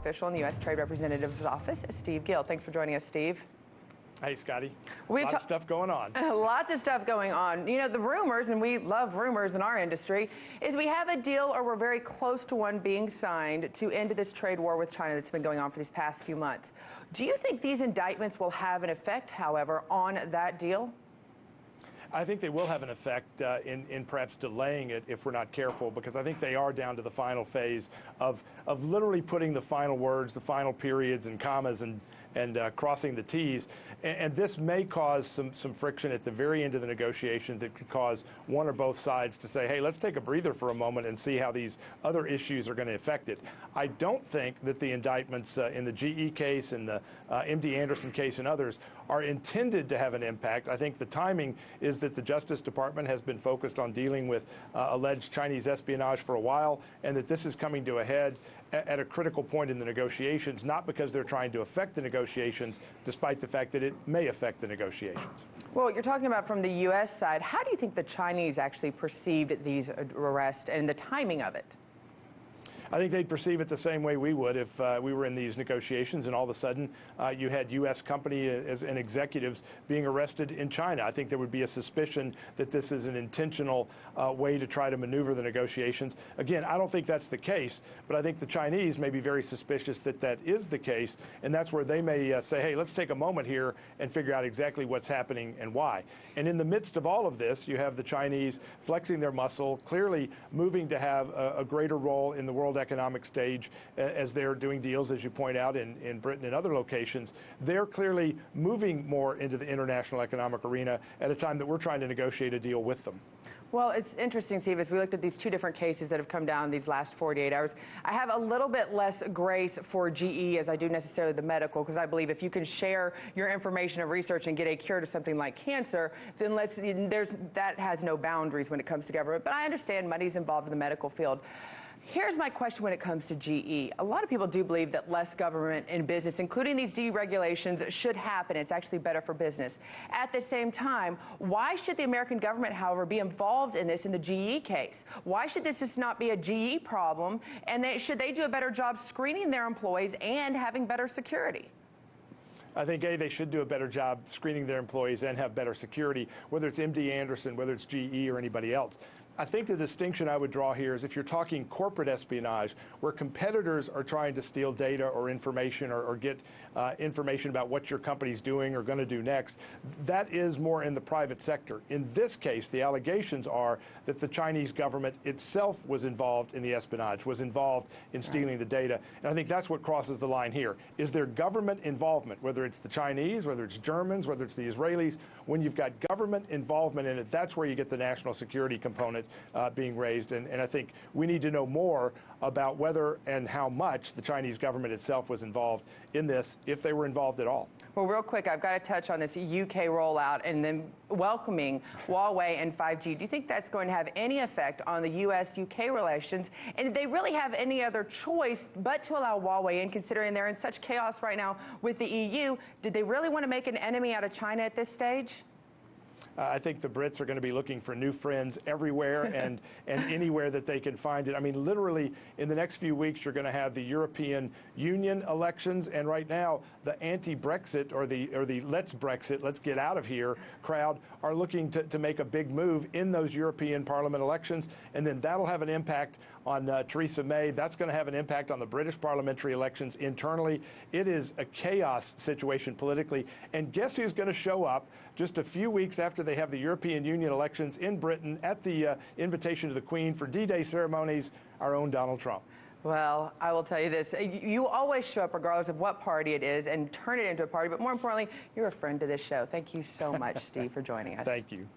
official in the U.S. Trade Representative's Office, Steve Gill. Thanks for joining us, Steve. Hey, Scotty. Lots of stuff going on. Lots of stuff going on. You know, the rumors, and we love rumors in our industry, is we have a deal or we're very close to one being signed to end this trade war with China that's been going on for these past few months. Do you think these indictments will have an effect, however, on that deal? I think they will have an effect in perhaps delaying it if we're not careful, because I think they are down to the final phase of literally putting the final words, the final periods and commas and crossing the T's. And this may cause some friction at the very end of the negotiations that could cause one or both sides to say, hey, let's take a breather for a moment and see how these other issues are going to affect it. I don't think that the indictments in the GE case and the MD Anderson case and others are intended to have an impact. I think the timing is that the Justice Department has been focused on dealing with alleged Chinese espionage for a while, and that this is coming to a head at a critical point in the negotiations, not because they're trying to affect the negotiations, despite the fact that it may affect the negotiations. Well, you're talking about from the U.S. side. How do you think the Chinese actually perceived these arrests and the timing of it? I think they'd perceive it the same way we would if we were in these negotiations and all of a sudden you had U.S. companies and executives being arrested in China. I think there would be a suspicion that this is an intentional way to try to maneuver the negotiations. Again, I don't think that's the case, but I think the Chinese may be very suspicious that that is the case, and that's where they may say, hey, let's take a moment here and figure out exactly what's happening and why. And in the midst of all of this, you have the Chinese flexing their muscle, clearly moving to have a greater role in the world economic stage as they're doing deals, as you point out, in Britain and other locations. They're clearly moving more into the international economic arena at a time that we're trying to negotiate a deal with them. Well, it's interesting, Steve, as we looked at these two different cases that have come down these last 48 hours, I have a little bit less grace for GE as I do necessarily the medical, because I believe if you can share your information and research and get a cure to something like cancer, then that has no boundaries when it comes to government. But I understand money's involved in the medical field. Here's my question when it comes to GE. A lot of people do believe that less government in business, including these deregulations, should happen. It's actually better for business. At the same time, why should the American government, however, be involved in this in the GE case? Why should this just not be a GE problem? And should they do a better job screening their employees and having better security? I think, A, they should do a better job screening their employees and have better security, whether it's MD Anderson, whether it's GE or anybody else. I think the distinction I would draw here is if you're talking corporate espionage, where competitors are trying to steal data or information or get information about what your company's doing or going to do next, that is more in the private sector. In this case, the allegations are that the Chinese government itself was involved in the espionage, was involved in stealing the data. And I think that's what crosses the line here. Is there government involvement, whether it's the Chinese, whether it's Germans, whether it's the Israelis? When you've got government involvement in it, that's where you get the national security component being raised. And I think we need to know more about whether and how much the Chinese government itself was involved in this, if they were involved at all. Well, real quick, I've got to touch on this UK rollout and then welcoming Huawei and 5G. Do you think that's going to have any effect on the U.S.-UK relations? And did they really have any other choice but to allow Huawei in, considering they're in such chaos right now with the EU? Did they really want to make an enemy out of China at this stage? I think the Brits are going to be looking for new friends everywhere and anywhere that they can find it. I mean, literally, in the next few weeks, you're going to have the European Union elections, and right now, the anti-Brexit or the let's Brexit, let's get out of here crowd are looking to make a big move in those European Parliament elections, and then that'll have an impact on Theresa May. That's going to have an impact on the British parliamentary elections internally. It is a chaos situation politically, and guess who's going to show up just a few weeks after they have the European Union elections in Britain at the invitation of the Queen for D-Day ceremonies? Our own Donald Trump. Well, I will tell you this. You always show up regardless of what party it is and turn it into a party. But more importantly, you're a friend to this show. Thank you so much, Steve, for joining us. Thank you.